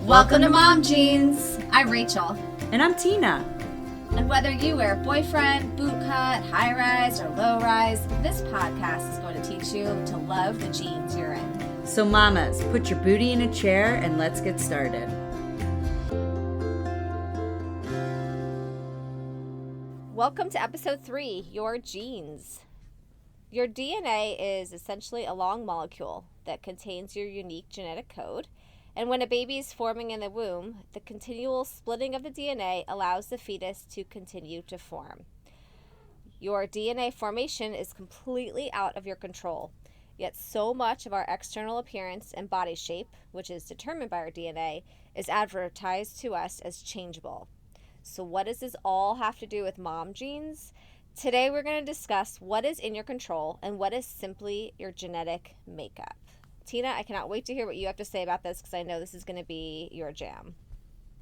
Welcome to Mom Jeans. I'm Rachel. And I'm Tina. And whether you wear boyfriend, boot cut, high rise, or low rise, this podcast is going to teach you to love the jeans you're in. So mamas, put your booty in a chair and let's get started. Welcome to episode 3, Your Genes. Your DNA is essentially a long molecule that contains your unique genetic code. And when a baby is forming in the womb, the continual splitting of the DNA allows the fetus to continue to form. Your DNA formation is completely out of your control, yet so much of our external appearance and body shape, which is determined by our DNA, is advertised to us as changeable. So what does this all have to do with mom genes? Today we're going to discuss what is in your control and what is simply your genetic makeup. Tina, I cannot wait to hear what you have to say about this because I know this is going to be your jam.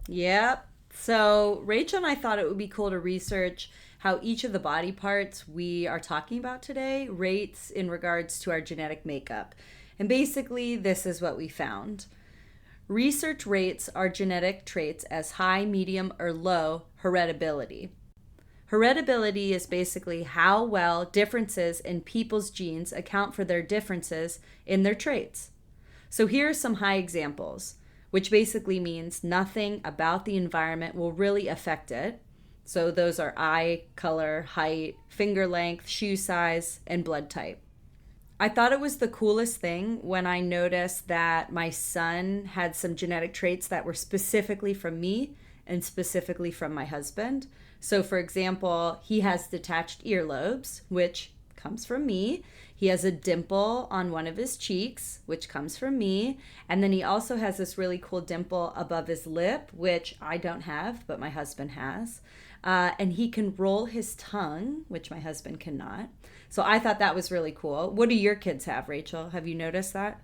Yep. So Rachel and I thought it would be cool to research how each of the body parts we are talking about today rates in regards to our genetic makeup. And basically, this is what we found. Research rates our genetic traits as high, medium, or low heritability. Heritability is basically how well differences in people's genes account for their differences in their traits. So here are some high examples, which basically means nothing about the environment will really affect it. So those are eye color, height, finger length, shoe size, and blood type. I thought it was the coolest thing when I noticed that my son had some genetic traits that were specifically from me and specifically from my husband. So for example, he has detached earlobes, which comes from me. He has a dimple on one of his cheeks, which comes from me. And then he also has this really cool dimple above his lip, which I don't have, but my husband has. And he can roll his tongue, which my husband cannot. So I thought that was really cool. What do your kids have, Rachel? Have you noticed that?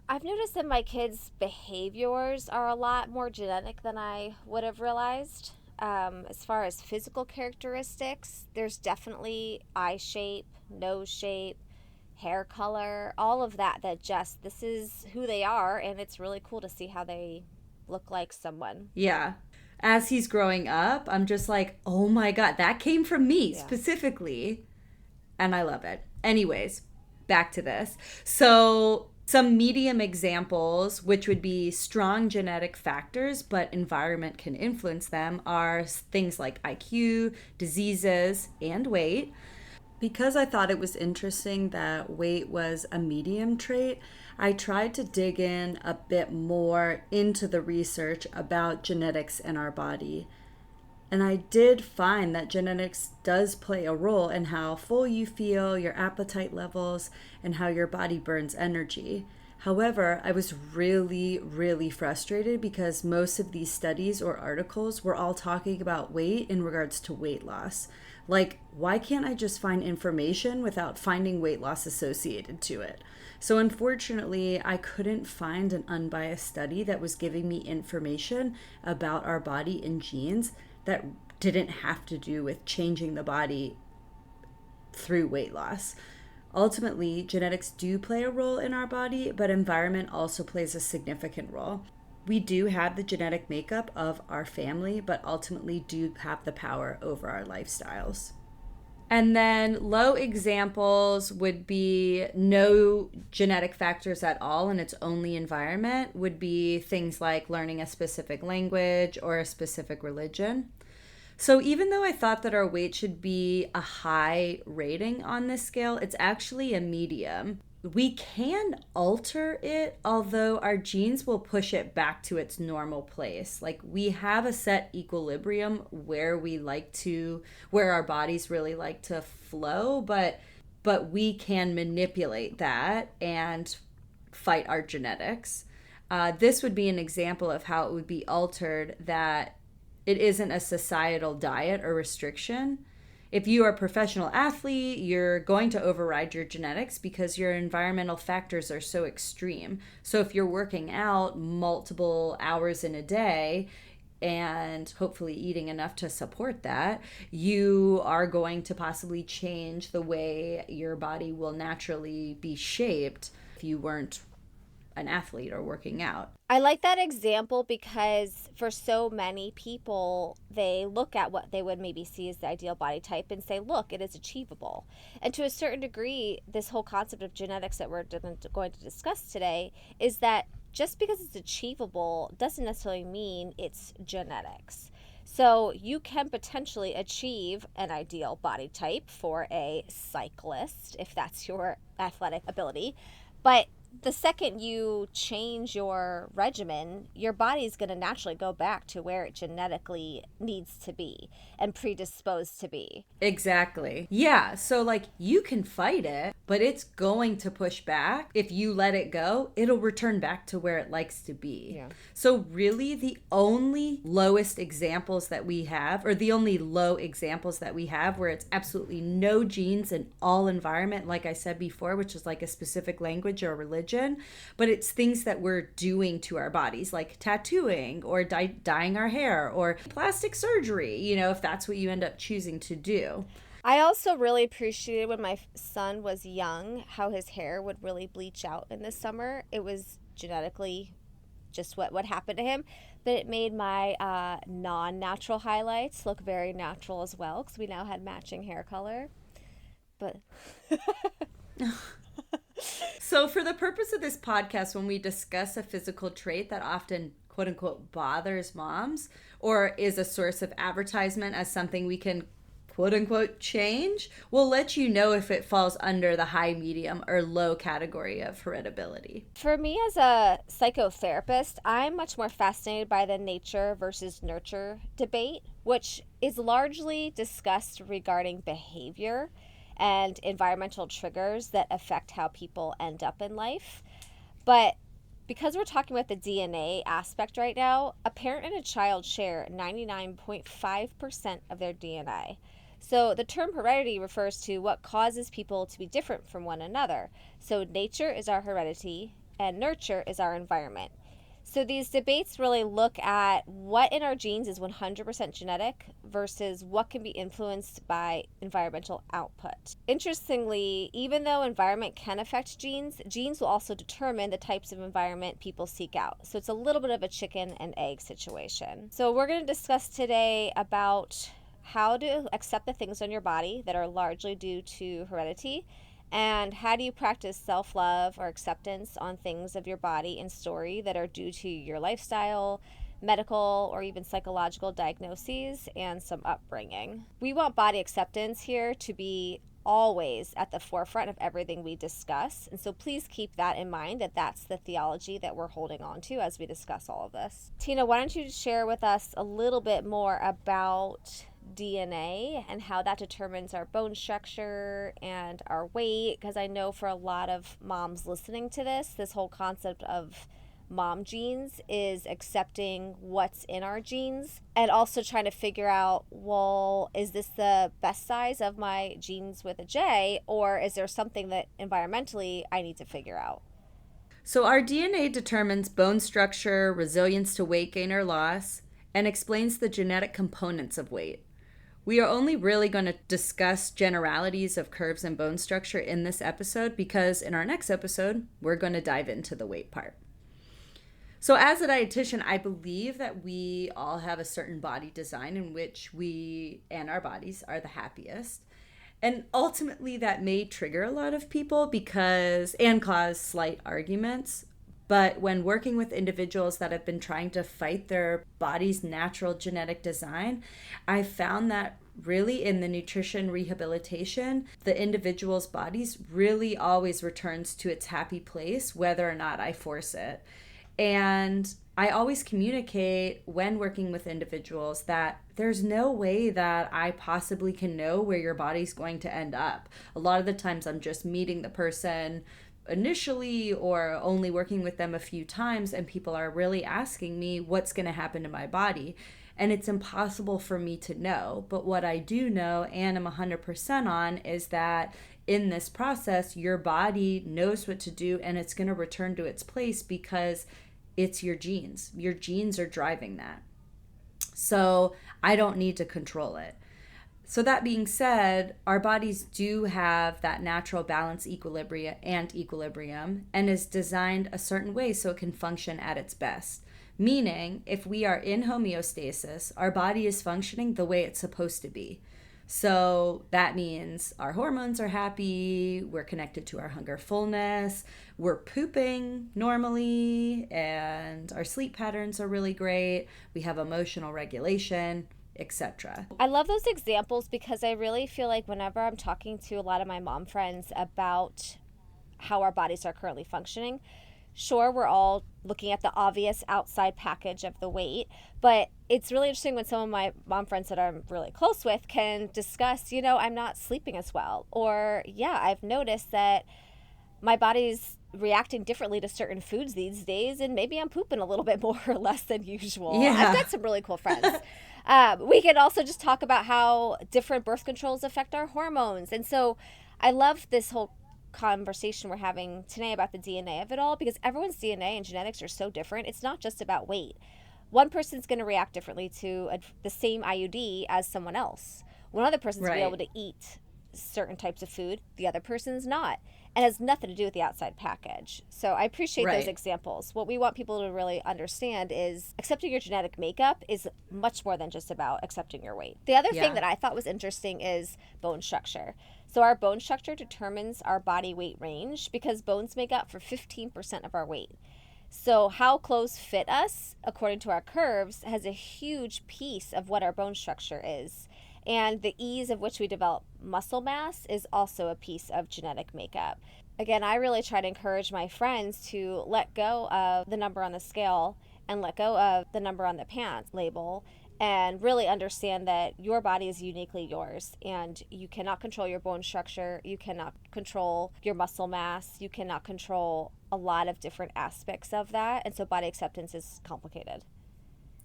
I've noticed that my kids' behaviors are a lot more genetic than I would have realized. As far as physical characteristics, there's definitely eye shape, nose shape, hair color, all of that just, this is who they are, and it's really cool to see how they look like someone. Yeah. As he's growing up, I'm just like, oh my God, that came from me specifically. And I love it. Anyways, back to this. So some medium examples, which would be strong genetic factors, but environment can influence them, are things like IQ, diseases, and weight. Because I thought it was interesting that weight was a medium trait, I tried to dig in a bit more into the research about genetics in our body. And I did find that genetics does play a role in how full you feel, your appetite levels, and how your body burns energy. However, I was really, really frustrated because most of these studies or articles were all talking about weight in regards to weight loss. Like, why can't I just find information without finding weight loss associated to it? So unfortunately, I couldn't find an unbiased study that was giving me information about our body and genes that didn't have to do with changing the body through weight loss. Ultimately, genetics do play a role in our body, but environment also plays a significant role. We do have the genetic makeup of our family, but ultimately do have the power over our lifestyles. And then low examples would be no genetic factors at all and it's only environment, would be things like learning a specific language or a specific religion. So even though I thought that our weight should be a high rating on this scale, it's actually a medium. We can alter it, although our genes will push it back to its normal place. Like we have a set equilibrium where our bodies really like to flow, but we can manipulate that and fight our genetics. This would be an example of how it would be altered, that it isn't a societal diet or restriction. If you are a professional athlete, you're going to override your genetics because your environmental factors are so extreme. So if you're working out multiple hours in a day and hopefully eating enough to support that, you are going to possibly change the way your body will naturally be shaped if you weren't an athlete or working out. I like that example because for so many people, they look at what they would maybe see as the ideal body type and say, look, it is achievable. And to a certain degree, this whole concept of genetics that we're going to discuss today is that just because it's achievable doesn't necessarily mean it's genetics. So you can potentially achieve an ideal body type for a cyclist if that's your athletic ability. But the second you change your regimen, your body is going to naturally go back to where it genetically needs to be and predisposed to be. Exactly. Yeah. So, like, you can fight it, but it's going to push back. If you let it go, it'll return back to where it likes to be. Yeah. So, really, the only lowest examples that we have, or the only low examples that we have where it's absolutely no genes in all environment, like I said before, which is like a specific language or religion, but it's things that we're doing to our bodies, like tattooing or dyeing our hair or plastic surgery, you know, if that's what you end up choosing to do. I also really appreciated when my son was young how his hair would really bleach out in the summer. It was genetically just what happened to him, but it made my non-natural highlights look very natural as well because we now had matching hair color. But so for the purpose of this podcast, when we discuss a physical trait that often quote unquote bothers moms or is a source of advertisement as something we can quote unquote change, we'll let you know if it falls under the high, medium, or low category of heritability. For me as a psychotherapist, I'm much more fascinated by the nature versus nurture debate, which is largely discussed regarding behavior and environmental triggers that affect how people end up in life. But because we're talking about the DNA aspect right now, a parent and a child share 99.5% of their DNA. So the term heredity refers to what causes people to be different from one another. So nature is our heredity and nurture is our environment. So these debates really look at what in our genes is 100% genetic versus what can be influenced by environmental output. Interestingly, even though environment can affect genes, genes will also determine the types of environment people seek out. So it's a little bit of a chicken and egg situation. So we're going to discuss today about how to accept the things on your body that are largely due to heredity, and how do you practice self-love or acceptance on things of your body and story that are due to your lifestyle, medical, or even psychological diagnoses, and some upbringing. We want body acceptance here to be always at the forefront of everything we discuss. And so please keep that in mind, that that's the theology that we're holding on to as we discuss all of this. Tina, why don't you share with us a little bit more about DNA and how that determines our bone structure and our weight? Because I know for a lot of moms listening to this whole concept of mom genes is accepting what's in our genes and also trying to figure out, well, is this the best size of my genes with a J, or is there something that environmentally I need to figure out? So our DNA determines bone structure, resilience to weight gain or loss, and explains the genetic components of weight. We are only really going to discuss generalities of curves and bone structure in this episode because in our next episode, we're going to dive into the weight part. So as a dietitian, I believe that we all have a certain body design in which we and our bodies are the happiest. And ultimately that may trigger a lot of people and cause slight arguments. But when working with individuals that have been trying to fight their body's natural genetic design, I found that really in the nutrition rehabilitation, the individual's bodies really always returns to its happy place, whether or not I force it. And I always communicate when working with individuals that there's no way that I possibly can know where your body's going to end up. A lot of the times I'm just meeting the person initially or only working with them a few times, and people are really asking me what's going to happen to my body. And it's impossible for me to know. But what I do know, and I'm 100% on, is that in this process, your body knows what to do and it's going to return to its place because it's your genes. Your genes are driving that. So I don't need to control it. So that being said, our bodies do have that natural balance equilibrium and is designed a certain way so it can function at its best. Meaning, if we are in homeostasis, our body is functioning the way it's supposed to be. So that means our hormones are happy, we're connected to our hunger fullness, we're pooping normally, and our sleep patterns are really great. We have emotional regulation, etc. I love those examples because I really feel like whenever I'm talking to a lot of my mom friends about how our bodies are currently functioning, sure, we're all looking at the obvious outside package of the weight, but it's really interesting when some of my mom friends that I'm really close with can discuss, I'm not sleeping as well. Or, yeah, I've noticed that my body's reacting differently to certain foods these days, and maybe I'm pooping a little bit more or less than usual. Yeah. I've got some really cool friends. We could also just talk about how different birth controls affect our hormones. And so I love this whole conversation we're having today about the DNA of it all, because everyone's DNA and genetics are so different. It's not just about weight. One person's going to react differently to the same IUD as someone else. One other person's going to be able to eat certain types of food, the other person's not. And it has nothing to do with the outside package. So I appreciate those examples. What we want people to really understand is accepting your genetic makeup is much more than just about accepting your weight. The other thing that I thought was interesting is bone structure. So our bone structure determines our body weight range because bones make up for 15% of our weight. So how clothes fit us, according to our curves, has a huge piece of what our bone structure is. And the ease of which we develop muscle mass is also a piece of genetic makeup. Again, I really try to encourage my friends to let go of the number on the scale and let go of the number on the pants label and really understand that your body is uniquely yours and you cannot control your bone structure, you cannot control your muscle mass, you cannot control a lot of different aspects of that. And so body acceptance is complicated.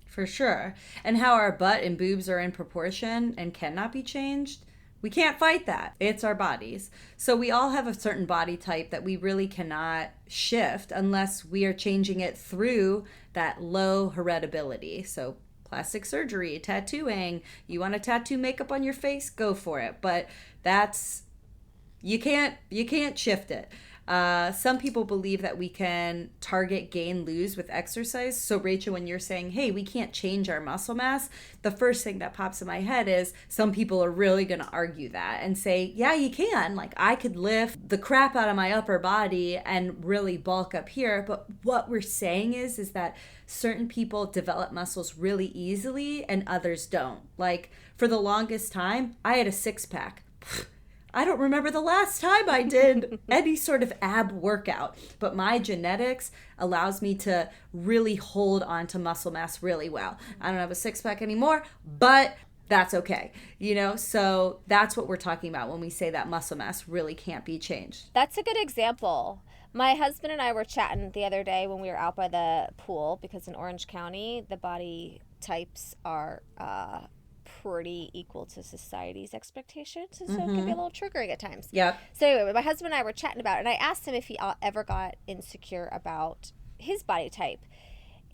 For sure. And how our butt and boobs are in proportion and cannot be changed, we can't fight that. It's our bodies. So we all have a certain body type that we really cannot shift unless we are changing it through that low heritability. So plastic surgery, tattooing, you want to tattoo makeup on your face, go for it. But that's, you can't shift it. Some people believe that we can target gain, lose with exercise. So Rachel, when you're saying, hey, we can't change our muscle mass, the first thing that pops in my head is some people are really going to argue that and say, yeah, you can. Like, I could lift the crap out of my upper body and really bulk up here. But what we're saying is that certain people develop muscles really easily and others don't. Like, for the longest time, I had a six-pack. I don't remember the last time I did any sort of ab workout, but my genetics allows me to really hold on to muscle mass really well. I don't have a six-pack anymore, but that's okay. So that's what we're talking about when we say that muscle mass really can't be changed. That's a good example. My husband and I were chatting the other day when we were out by the pool, because in Orange County, the body types are pretty equal to society's expectations, and so it can be a little triggering at times. Yep. So anyway, my husband and I were chatting about it, and I asked him if he ever got insecure about his body type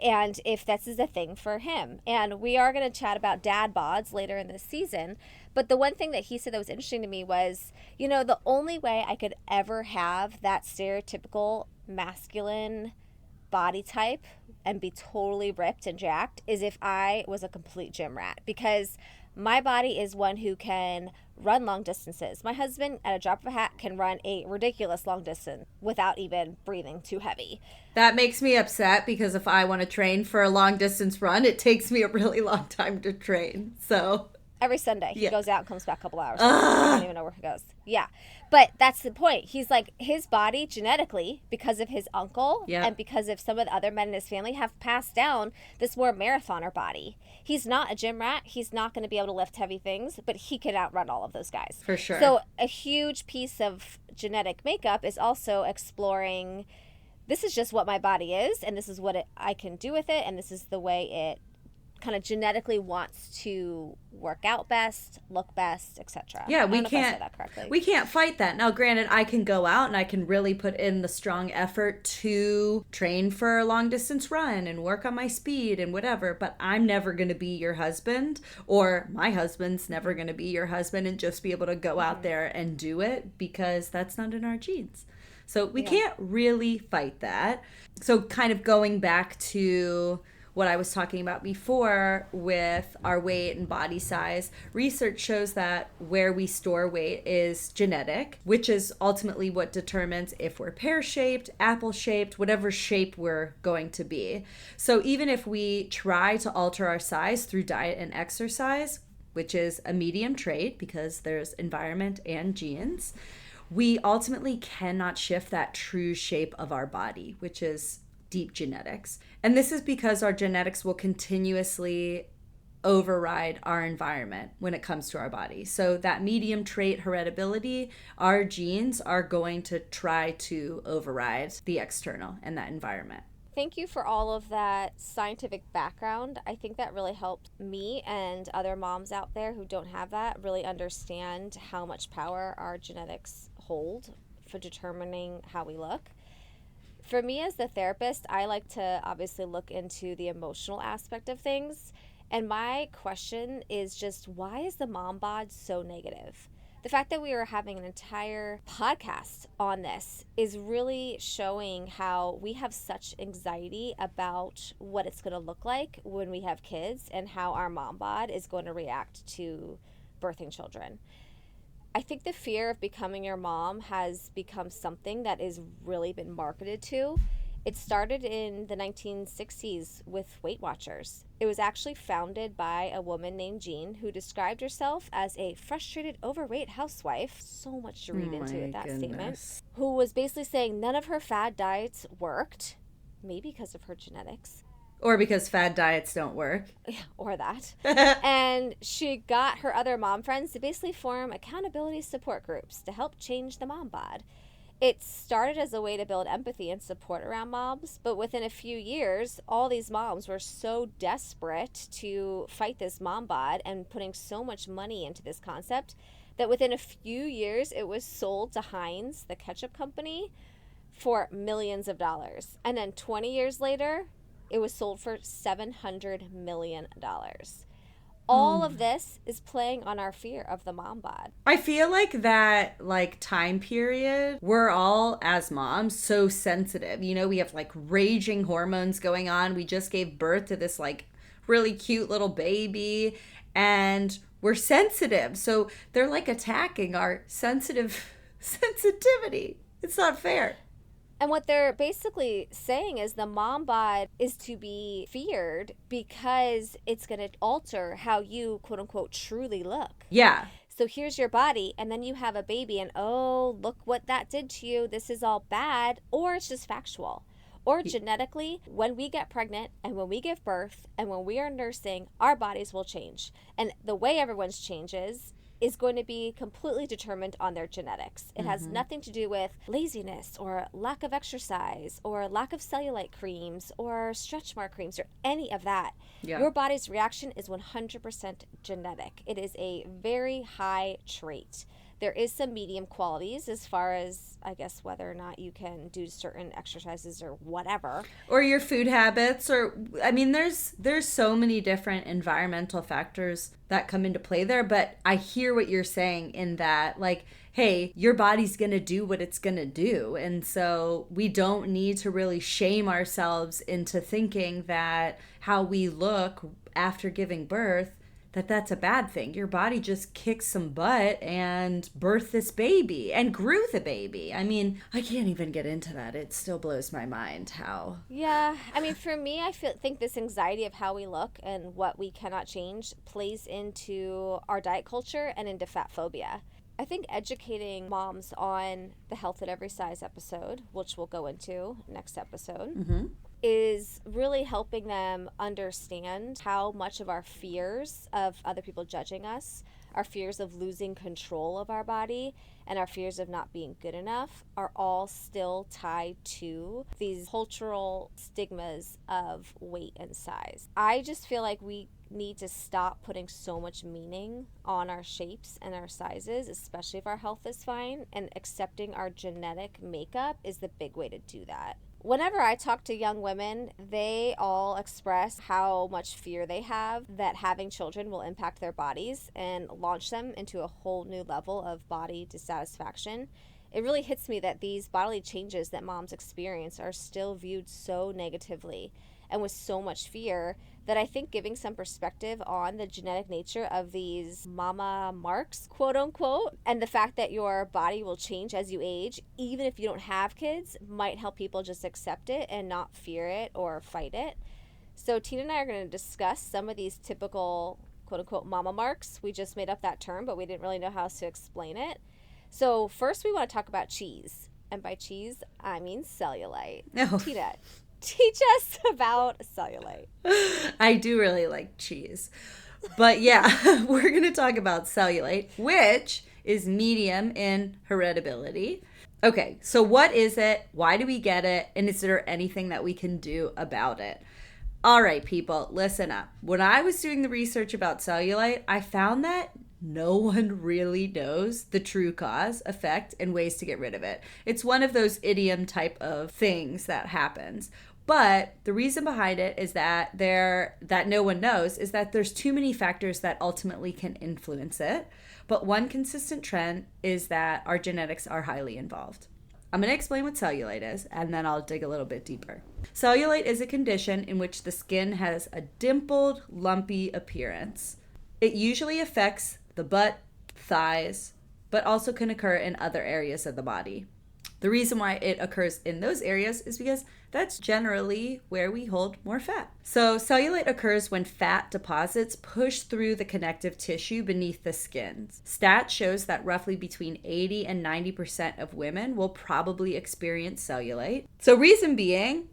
and if this is a thing for him. And we are going to chat about dad bods later in this season. But the one thing that he said that was interesting to me was, the only way I could ever have that stereotypical masculine body type and be totally ripped and jacked is if I was a complete gym rat, because my body is one who can run long distances. My husband, at a drop of a hat, can run a ridiculous long distance without even breathing too heavy. That makes me upset, because if I want to train for a long distance run, it takes me a really long time to train. So every Sunday he goes out and comes back a couple hours. I don't even know where he goes. Yeah. But that's the point. He's like, his body genetically, because of his uncle and because of some of the other men in his family, have passed down this more marathoner body. He's not a gym rat. He's not going to be able to lift heavy things, but he can outrun all of those guys. For sure. So a huge piece of genetic makeup is also exploring, this is just what my body is, and this is what I can do with it, and this is the way it kind of genetically wants to work out best, look best, etc. Yeah, we can't fight that. Now, granted, I can go out and I can really put in the strong effort to train for a long distance run and work on my speed and whatever, but I'm never going to be your husband, or my husband's never going to be your husband and just be able to go out there and do it, because that's not in our genes. So we can't really fight that. So kind of going back to what I was talking about before with our weight and body size, research shows that where we store weight is genetic, which is ultimately what determines if we're pear-shaped, apple-shaped, whatever shape we're going to be. So even if we try to alter our size through diet and exercise, which is a medium trait because there's environment and genes, we ultimately cannot shift that true shape of our body, which is deep genetics. And this is because our genetics will continuously override our environment when it comes to our body. So that medium trait heritability, our genes are going to try to override the external and that environment. Thank you for all of that scientific background. I think that really helped me and other moms out there who don't have that really understand how much power our genetics hold for determining how we look. For me as the therapist, I like to obviously look into the emotional aspect of things. And my question is just, why is the mom bod so negative? The fact that we are having an entire podcast on this is really showing how we have such anxiety about what it's going to look like when we have kids and how our mom bod is going to react to birthing children. I think the fear of becoming your mom has become something that is really been marketed to. It started in the 1960s with Weight Watchers. It was actually founded by a woman named Jean who described herself as a frustrated, overweight housewife. So much to read into that statement. Who was basically saying none of her fad diets worked, maybe because of her genetics. Or because fad diets don't work. Yeah, or that. And she got her other mom friends to basically form accountability support groups to help change the mom bod. It started as a way to build empathy and support around moms, but within a few years, all these moms were so desperate to fight this mom bod and putting so much money into this concept that within a few years, it was sold to Heinz, the ketchup company, for millions of dollars. And then 20 years later, it was sold for $700 million. All of this is playing on our fear of the mom bod. I feel like that time period, we're all as moms so sensitive. You know, we have raging hormones going on. We just gave birth to this really cute little baby and we're sensitive. So they're attacking our sensitivity. It's not fair. And what they're basically saying is the mom bod is to be feared because it's going to alter how you, quote unquote, truly look. Yeah. So here's your body, and then you have a baby, and oh, look what that did to you. This is all bad. Or it's just factual. Or genetically, when we get pregnant and when we give birth and when we are nursing, our bodies will change. And the way everyone's changes is going to be completely determined on their genetics. It has nothing to do with laziness or lack of exercise or lack of cellulite creams or stretch mark creams or any of that. Yeah. Your body's reaction is 100% genetic. It is a very high trait. There is some medium qualities as far as, I guess, whether or not you can do certain exercises or whatever. Or your food habits, or, I mean, there's so many different environmental factors that come into play there. But I hear what you're saying in that, hey, your body's going to do what it's going to do. And so we don't need to really shame ourselves into thinking that how we look after giving birth, that's a bad thing. Your body just kicked some butt and birthed this baby and grew the baby. I mean, I can't even get into that. It still blows my mind how. Yeah. I mean, for me, I think this anxiety of how we look and what we cannot change plays into our diet culture and into fat phobia. I think educating moms on the Health at Every Size episode, which we'll go into next episode, is really helping them understand how much of our fears of other people judging us, our fears of losing control of our body, and our fears of not being good enough are all still tied to these cultural stigmas of weight and size. I just feel like we need to stop putting so much meaning on our shapes and our sizes, especially if our health is fine, and accepting our genetic makeup is the big way to do that. Whenever I talk to young women, they all express how much fear they have that having children will impact their bodies and launch them into a whole new level of body dissatisfaction. It really hits me that these bodily changes that moms experience are still viewed so negatively and with so much fear that I think giving some perspective on the genetic nature of these mama marks, quote unquote, and the fact that your body will change as you age, even if you don't have kids, might help people just accept it and not fear it or fight it. So Tina and I are going to discuss some of these typical, quote unquote, mama marks. We just made up that term, but we didn't really know how else to explain it. So first we want to talk about cheese. And by cheese, I mean cellulite. Oh. Tina, teach us about cellulite. I do really like cheese. But yeah, we're going to talk about cellulite, which is medium in heritability. Okay, so what is it? Why do we get it? And is there anything that we can do about it? All right, people, listen up. When I was doing the research about cellulite, I found that no one really knows the true cause, effect, and ways to get rid of it. It's one of those idiom type of things that happens. But the reason behind it is that no one knows is that there's too many factors that ultimately can influence it. But one consistent trend is that our genetics are highly involved. I'm going to explain what cellulite is, and then I'll dig a little bit deeper. Cellulite is a condition in which the skin has a dimpled, lumpy appearance. It usually affects the butt, thighs, but also can occur in other areas of the body. The reason why it occurs in those areas is because that's generally where we hold more fat. So cellulite occurs when fat deposits push through the connective tissue beneath the skin. Stats shows that roughly between 80 and 90% of women will probably experience cellulite. So reason being,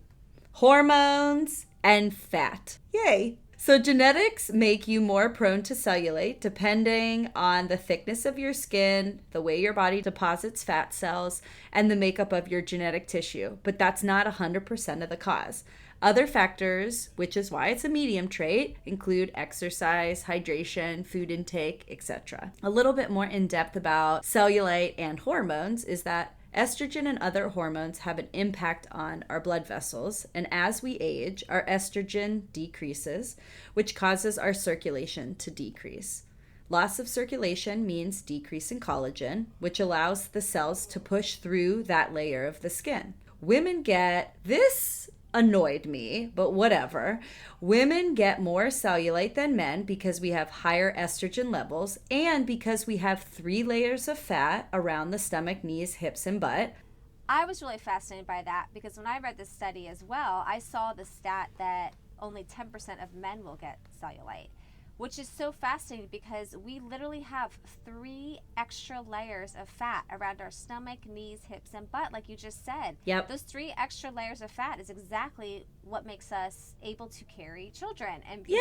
hormones and fat. Yay! So genetics make you more prone to cellulite depending on the thickness of your skin, the way your body deposits fat cells, and the makeup of your genetic tissue. But that's not 100% of the cause. Other factors, which is why it's a medium trait, include exercise, hydration, food intake, etc. A little bit more in depth about cellulite and hormones is that estrogen and other hormones have an impact on our blood vessels, and as we age, our estrogen decreases, which causes our circulation to decrease. Loss of circulation means decrease in collagen, which allows the cells to push through that layer of the skin. Women get this annoyed me, but whatever. Women get more cellulite than men because we have higher estrogen levels and because we have 3 layers of fat around the stomach, knees, hips, and butt. I was really fascinated by that because when I read this study as well, I saw the stat that only 10% of men will get cellulite, which is so fascinating because we literally have 3 extra layers of fat around our stomach, knees, hips, and butt, like you just said. Yep. Those 3 extra layers of fat is exactly what makes us able to carry children and be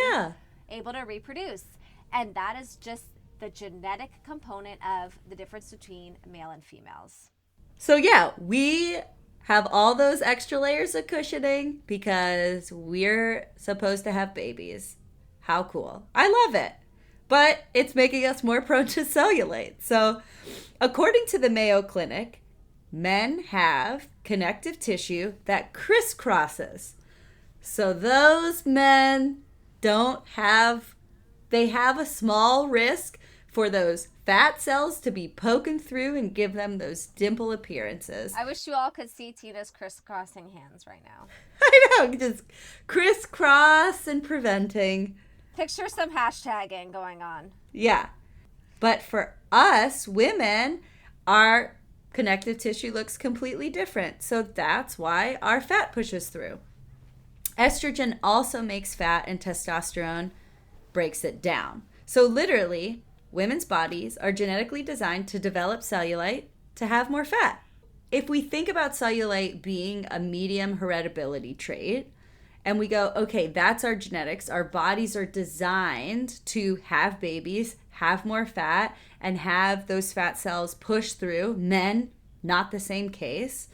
able to reproduce. And that is just the genetic component of the difference between male and females. So yeah, we have all those extra layers of cushioning because we're supposed to have babies. How cool. I love it. But it's making us more prone to cellulite. So according to the Mayo Clinic, men have connective tissue that crisscrosses. So those men they have a small risk for those fat cells to be poking through and give them those dimple appearances. I wish you all could see Tina's crisscrossing hands right now. I know, just crisscross and preventing. Picture some hashtagging going on. Yeah. But for us women, our connective tissue looks completely different. So that's why our fat pushes through. Estrogen also makes fat and testosterone breaks it down. So literally, women's bodies are genetically designed to develop cellulite to have more fat. If we think about cellulite being a medium heritability trait, and we go, okay, that's our genetics. Our bodies are designed to have babies, have more fat and have those fat cells push through. Men, not the same case.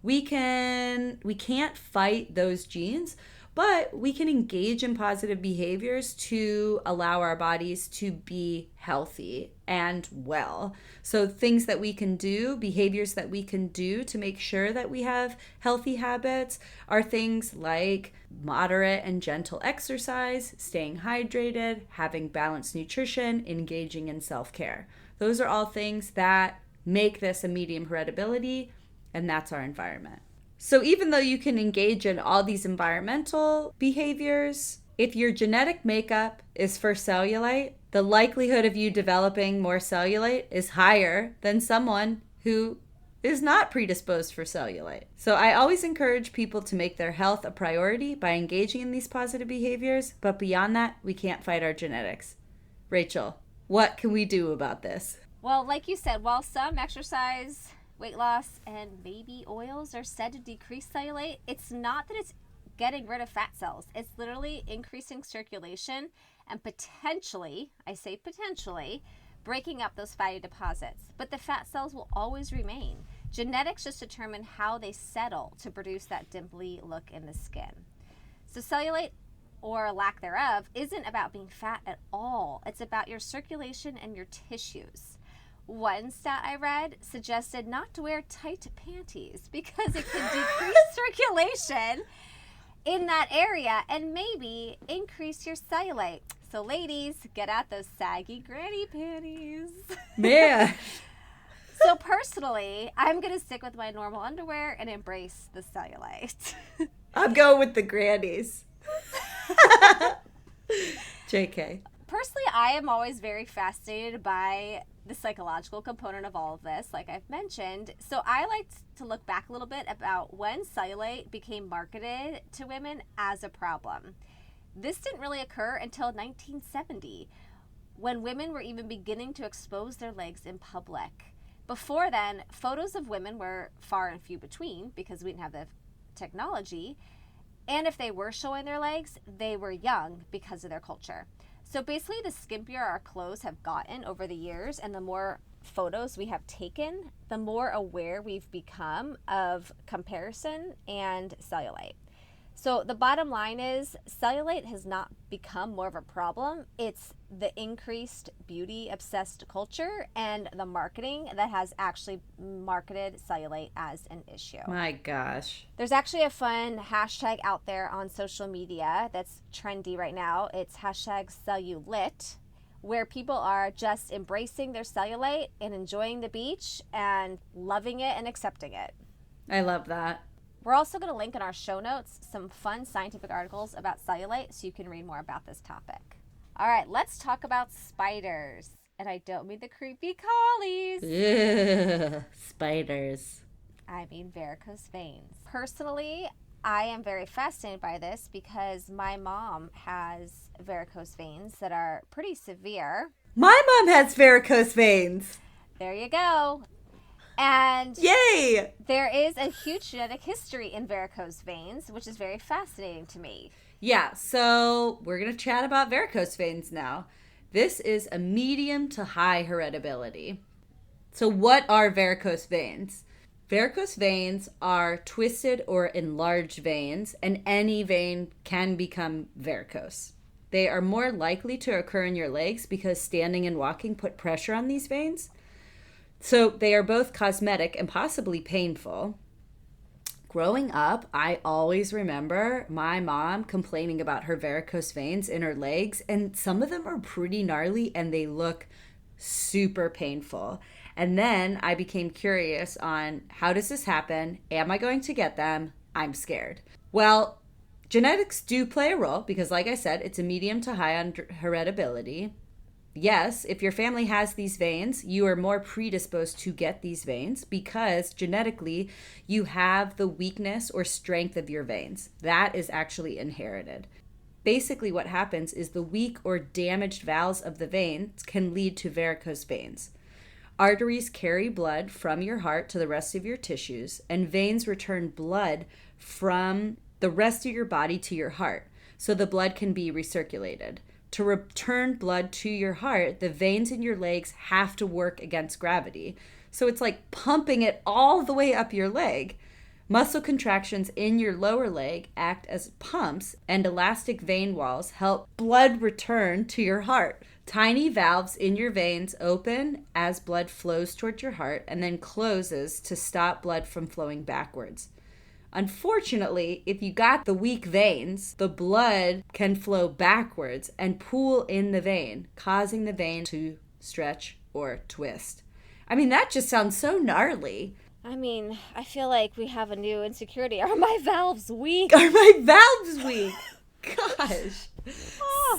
We can't fight those genes, but we can engage in positive behaviors to allow our bodies to be healthy and well. So things that we can do, behaviors that we can do to make sure that we have healthy habits are things like moderate and gentle exercise, staying hydrated, having balanced nutrition, engaging in self-care. Those are all things that make this a medium heritability, and that's our environment. So even though you can engage in all these environmental behaviors, if your genetic makeup is for cellulite, the likelihood of you developing more cellulite is higher than someone who is not predisposed for cellulite. So I always encourage people to make their health a priority by engaging in these positive behaviors, but beyond that, we can't fight our genetics. Rachel, what can we do about this? Well, like you said, while some exercise, weight loss, and baby oils are said to decrease cellulite, it's not that it's getting rid of fat cells. It's literally increasing circulation and potentially, I say potentially, breaking up those fatty deposits. But the fat cells will always remain. Genetics just determine how they settle to produce that dimply look in the skin. So cellulite, or lack thereof, isn't about being fat at all. It's about your circulation and your tissues. One stat I read suggested not to wear tight panties because it can decrease circulation in that area and maybe increase your cellulite. So ladies, get out those saggy granny panties. Man. So personally, I'm going to stick with my normal underwear and embrace the cellulite. I'm going with the grannies. JK. Personally, I am always very fascinated by the psychological component of all of this, like I've mentioned. So I like to look back a little bit about when cellulite became marketed to women as a problem. This didn't really occur until 1970, when women were even beginning to expose their legs in public. Before then, photos of women were far and few between because we didn't have the technology. And if they were showing their legs, they were young because of their culture. So basically, the skimpier our clothes have gotten over the years and the more photos we have taken, the more aware we've become of comparison and cellulite. So the bottom line is cellulite has not become more of a problem. It's the increased beauty-obsessed culture and the marketing that has actually marketed cellulite as an issue. My gosh. There's actually a fun hashtag out there on social media that's trendy right now. It's hashtag cellulit, where people are just embracing their cellulite and enjoying the beach and loving it and accepting it. I love that. We're also going to link in our show notes some fun scientific articles about cellulite so you can read more about this topic. All right, let's talk about spiders. And I don't mean the creepy collies. Yeah, spiders. I mean varicose veins. Personally, I am very fascinated by this because my mom has varicose veins that are pretty severe. My mom has varicose veins. There you go. And yay! There is a huge genetic history in varicose veins, which is very fascinating to me. Yeah, so we're going to chat about varicose veins now. This is a medium to high heritability. So what are varicose veins? Varicose veins are twisted or enlarged veins, and any vein can become varicose. They are more likely to occur in your legs because standing and walking put pressure on these veins. So they are both cosmetic and possibly painful. Growing up, I always remember my mom complaining about her varicose veins in her legs, and some of them are pretty gnarly and they look super painful. And then I became curious on how does this happen? Am I going to get them? I'm scared. Well, genetics do play a role because, like I said, it's a medium to high on heritability. Yes, if your family has these veins, you are more predisposed to get these veins because genetically you have the weakness or strength of your veins. That is actually inherited. Basically what happens is the weak or damaged valves of the veins can lead to varicose veins. Arteries carry blood from your heart to the rest of your tissues, and veins return blood from the rest of your body to your heart, so the blood can be recirculated. to return blood to your heart, the veins in your legs have to work against gravity. So it's like pumping it all the way up your leg. Muscle contractions in your lower leg act as pumps, and elastic vein walls help blood return to your heart. Tiny valves in your veins open as blood flows towards your heart and then closes to stop blood from flowing backwards. Unfortunately, if you got the weak veins, the blood can flow backwards and pool in the vein, causing the vein to stretch or twist. I mean, that just sounds so gnarly. I mean, I feel like we have a new insecurity. Are my valves weak? Are my valves weak? Gosh.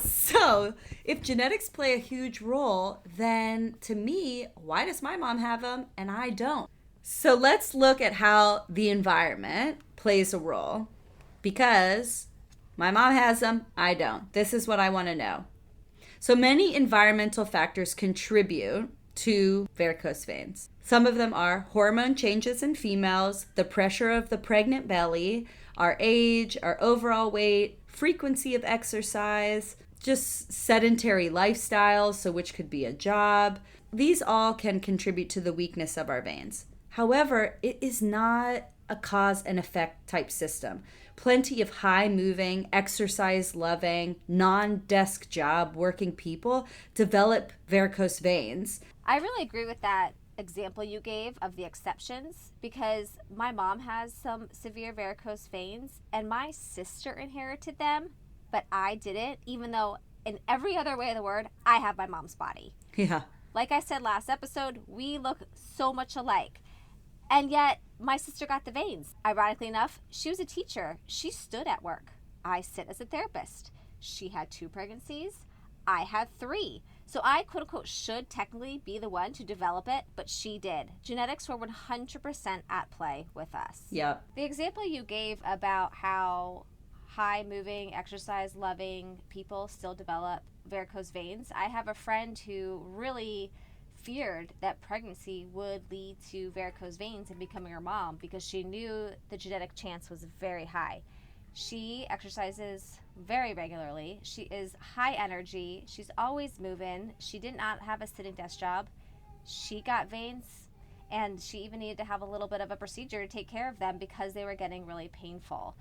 So, if genetics play a huge role, then to me, why does my mom have them and I don't? So let's look at how the environment plays a role. Because my mom has them, I don't. This is what I want to know. So many environmental factors contribute to varicose veins. Some of them are hormone changes in females, the pressure of the pregnant belly, our age, our overall weight, frequency of exercise, just sedentary lifestyles, so which could be a job. These all can contribute to the weakness of our veins. However, it is not a cause and effect type system. Plenty of high moving, exercise loving, non-desk job working people develop varicose veins. I really agree with that example you gave of the exceptions, because my mom has some severe varicose veins and my sister inherited them, but I didn't, even though in every other way of the word, I have my mom's body. Yeah. Like I said last episode, we look so much alike. And yet my sister got the veins. Ironically enough, she was a teacher. She stood at work. I sit as a therapist. She had 2 pregnancies. I had 3. So I, quote unquote, should technically be the one to develop it, but she did. Genetics were 100% at play with us. Yep. The example you gave about how high moving, exercise loving people still develop varicose veins. I have a friend who really feared that pregnancy would lead to varicose veins and becoming her mom because she knew the genetic chance was very high. She exercises very regularly. She is high energy. She's always moving. She did not have a sitting desk job. She got veins, and she even needed to have a little bit of a procedure to take care of them because they were getting really painful.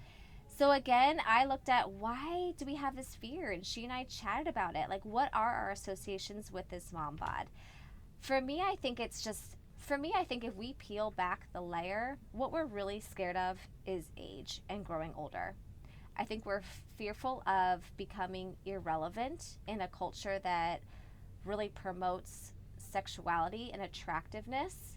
So again, I looked at, why do we have this fear? And she and I chatted about it. Like, what are our associations with this mom bod? For me, I think if we peel back the layer, what we're really scared of is age and growing older. I think we're fearful of becoming irrelevant in a culture that really promotes sexuality and attractiveness.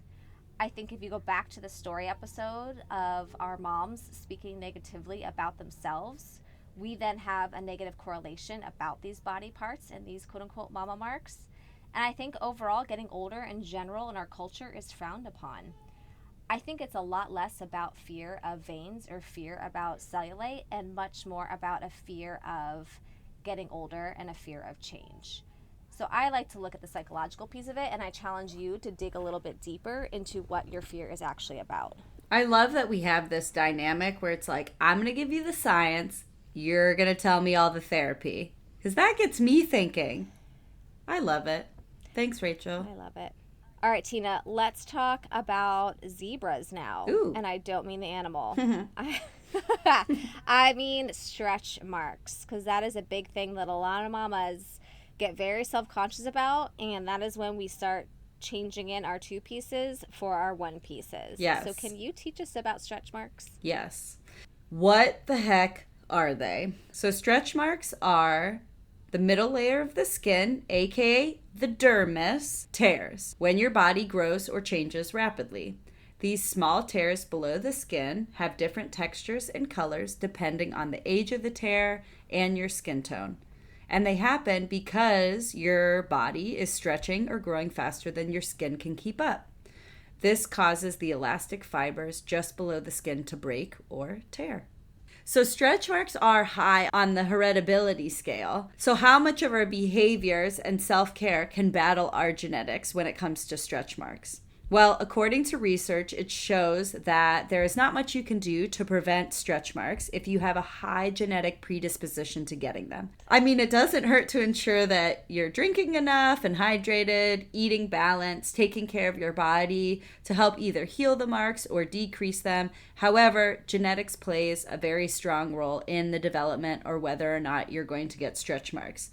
I think if you go back to the story episode of our moms speaking negatively about themselves, we then have a negative correlation about these body parts and these quote-unquote mama marks. And I think overall, getting older in general in our culture is frowned upon. I think it's a lot less about fear of veins or fear about cellulite and much more about a fear of getting older and a fear of change. So I like to look at the psychological piece of it, and I challenge you to dig a little bit deeper into what your fear is actually about. I love that we have this dynamic where it's like, I'm going to give you the science, you're going to tell me all the therapy. Because that gets me thinking. I love it. Thanks, Rachel. I love it. All right, Tina, let's talk about zebras now. Ooh. And I don't mean the animal. I mean stretch marks, because that is a big thing that a lot of mamas get very self-conscious about, and that is when we start changing in our 2 pieces for our 1 pieces. Yes. So can you teach us about stretch marks? Yes. What the heck are they? So stretch marks are the middle layer of the skin, aka the dermis, tears when your body grows or changes rapidly. These small tears below the skin have different textures and colors depending on the age of the tear and your skin tone. And they happen because your body is stretching or growing faster than your skin can keep up. This causes the elastic fibers just below the skin to break or tear. So stretch marks are high on the heritability scale. So how much of our behaviors and self-care can battle our genetics when it comes to stretch marks? Well, according to research, it shows that there is not much you can do to prevent stretch marks if you have a high genetic predisposition to getting them. I mean, it doesn't hurt to ensure that you're drinking enough and hydrated, eating balanced, taking care of your body to help either heal the marks or decrease them. However, genetics plays a very strong role in the development or whether or not you're going to get stretch marks.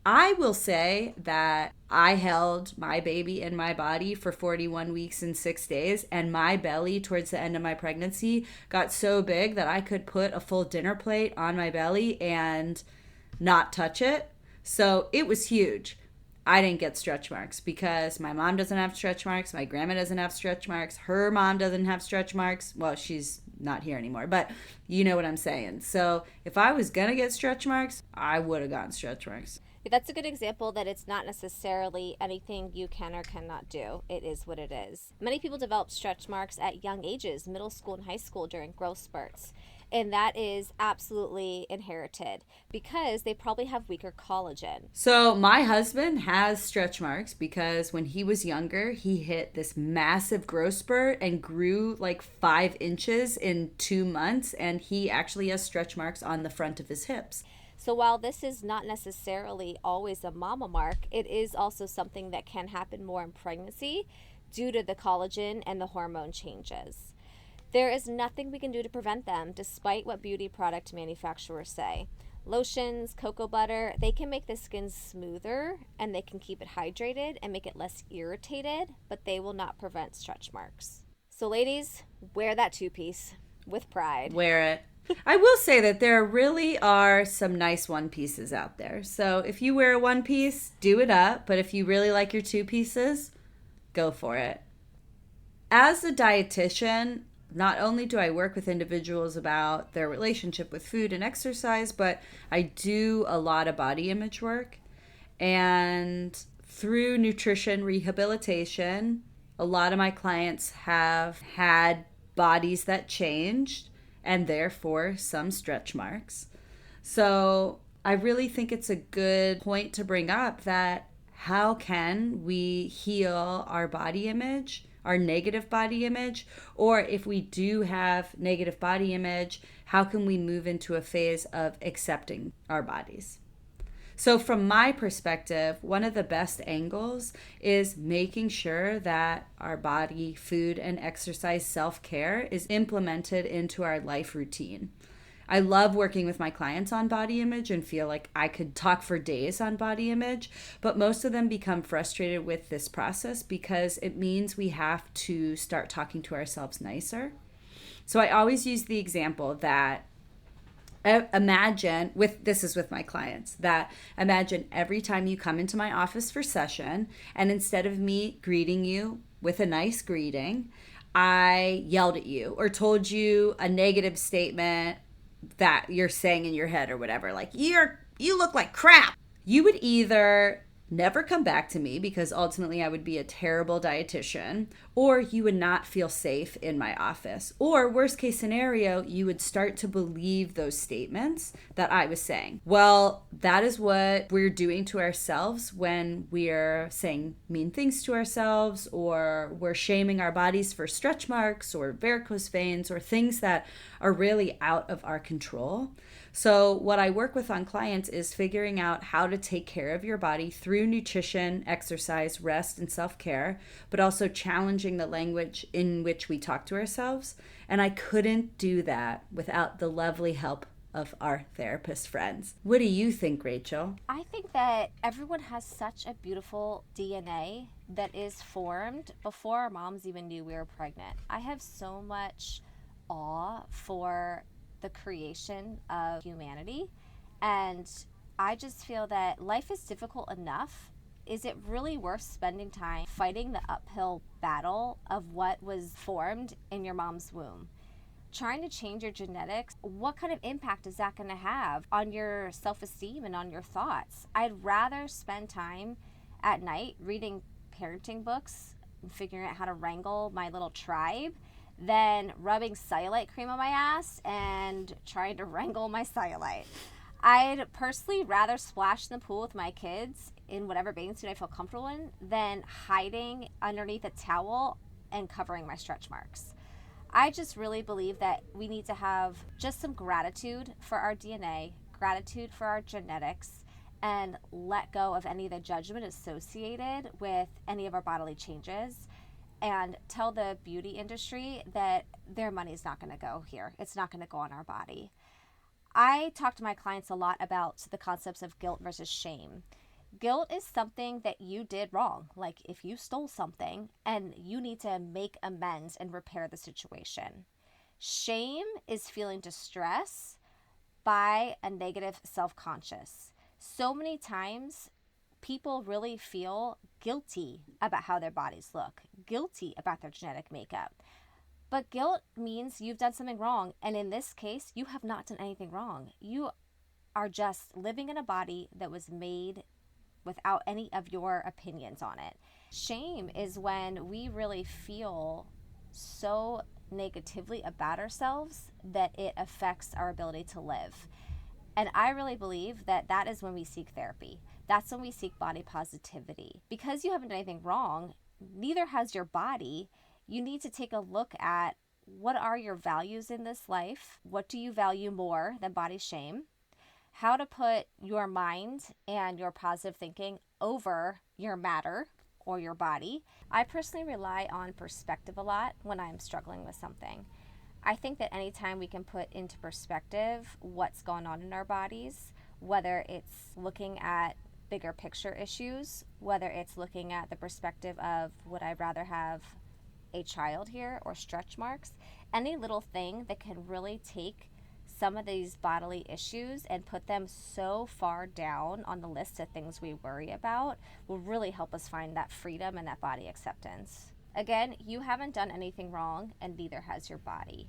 I will say that I held my baby in my body for 41 weeks and 6 days, and my belly towards the end of my pregnancy got so big that I could put a full dinner plate on my belly and not touch it. So it was huge. I didn't get stretch marks because my mom doesn't have stretch marks. My grandma doesn't have stretch marks. Her mom doesn't have stretch marks. Well, she's not here anymore, but you know what I'm saying. So if I was going to get stretch marks, I would have gotten stretch marks. That's a good example that it's not necessarily anything you can or cannot do. It is what it is. Many people develop stretch marks at young ages, middle school and high school during growth spurts. And that is absolutely inherited because they probably have weaker collagen. So my husband has stretch marks because when he was younger, he hit this massive growth spurt and grew like 5 inches in 2 months. And he actually has stretch marks on the front of his hips. So while this is not necessarily always a mama mark, it is also something that can happen more in pregnancy due to the collagen and the hormone changes. There is nothing we can do to prevent them, despite what beauty product manufacturers say. Lotions, cocoa butter, they can make the skin smoother and they can keep it hydrated and make it less irritated, but they will not prevent stretch marks. So ladies, wear that 2-piece with pride. Wear it. I will say that there really are some nice one pieces out there. So if you wear a one piece, do it up. But if you really like your 2 pieces, go for it. As a dietitian, not only do I work with individuals about their relationship with food and exercise, but I do a lot of body image work. And through nutrition rehabilitation, a lot of my clients have had bodies that changed and therefore some stretch marks. So I really think it's a good point to bring up that how can we heal our body image, our negative body image, or if we do have negative body image, how can we move into a phase of accepting our bodies? So from my perspective, one of the best angles is making sure that our body, food, and exercise self-care is implemented into our life routine. I love working with my clients on body image and feel like I could talk for days on body image, but most of them become frustrated with this process because it means we have to start talking to ourselves nicer. So I always use the example that imagine this is with my clients, that imagine every time you come into my office for session and instead of me greeting you with a nice greeting, I yelled at you or told you a negative statement that you're saying in your head or whatever, like you look like crap. You would either never come back to me because ultimately I would be a terrible dietitian, or you would not feel safe in my office. Or worst case scenario, you would start to believe those statements that I was saying. Well, that is what we're doing to ourselves when we're saying mean things to ourselves, or we're shaming our bodies for stretch marks or varicose veins or things that are really out of our control. So what I work with on clients is figuring out how to take care of your body through nutrition, exercise, rest, and self-care, but also challenging the language in which we talk to ourselves. And I couldn't do that without the lovely help of our therapist friends. What do you think, Rachel? I think that everyone has such a beautiful DNA that is formed before our moms even knew we were pregnant. I have so much awe for the creation of humanity, and I just feel that life is difficult enough. Is it really worth spending time fighting the uphill battle of what was formed in your mom's womb? Trying to change your genetics, what kind of impact is that going to have on your self-esteem and on your thoughts? I'd rather spend time at night reading parenting books and figuring out how to wrangle my little tribe than rubbing cellulite cream on my ass and trying to wrangle my cellulite. I'd personally rather splash in the pool with my kids in whatever bathing suit I feel comfortable in than hiding underneath a towel and covering my stretch marks. I just really believe that we need to have just some gratitude for our DNA, gratitude for our genetics, and let go of any of the judgment associated with any of our bodily changes, and tell the beauty industry that their money's not going to go here. It's not going to go on our body. I talk to my clients a lot about the concepts of guilt versus shame. Guilt is something that you did wrong. Like if you stole something and you need to make amends and repair the situation. Shame is feeling distress by a negative self-conscious. So many times people really feel guilty about how their bodies look, guilty about their genetic makeup. But guilt means you've done something wrong. And in this case, you have not done anything wrong. You are just living in a body that was made without any of your opinions on it. Shame is when we really feel so negatively about ourselves that it affects our ability to live. And I really believe that that is when we seek therapy. That's when we seek body positivity. Because you haven't done anything wrong, neither has your body. You need to take a look at what are your values in this life? What do you value more than body shame? How to put your mind and your positive thinking over your matter or your body. I personally rely on perspective a lot when I'm struggling with something. I think that anytime we can put into perspective what's going on in our bodies, whether it's looking at bigger picture issues, whether it's looking at the perspective of would I rather have a child here or stretch marks, any little thing that can really take some of these bodily issues and put them so far down on the list of things we worry about will really help us find that freedom and that body acceptance. Again, you haven't done anything wrong, and neither has your body.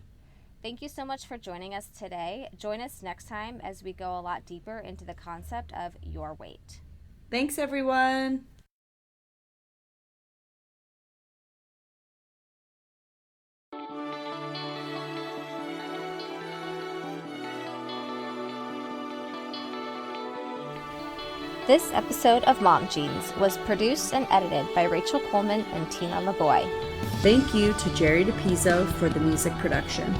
Thank you so much for joining us today. Join us next time as we go a lot deeper into the concept of your weight. Thanks, everyone. This episode of Mom Jeans was produced and edited by Rachel Coleman and Tina LeBoy. Thank you to Jerry DePizzo for the music production.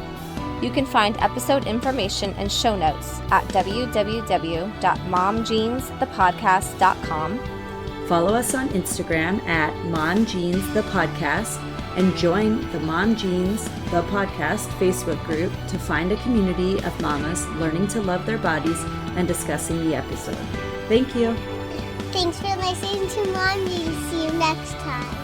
You can find episode information and show notes at www.momjeansthepodcast.com. Follow us on Instagram at momjeansthepodcast and join the Mom Jeans the Podcast Facebook group to find a community of mamas learning to love their bodies and discussing the episode. Thank you. Thanks for listening to Mom Jeans. See you next time.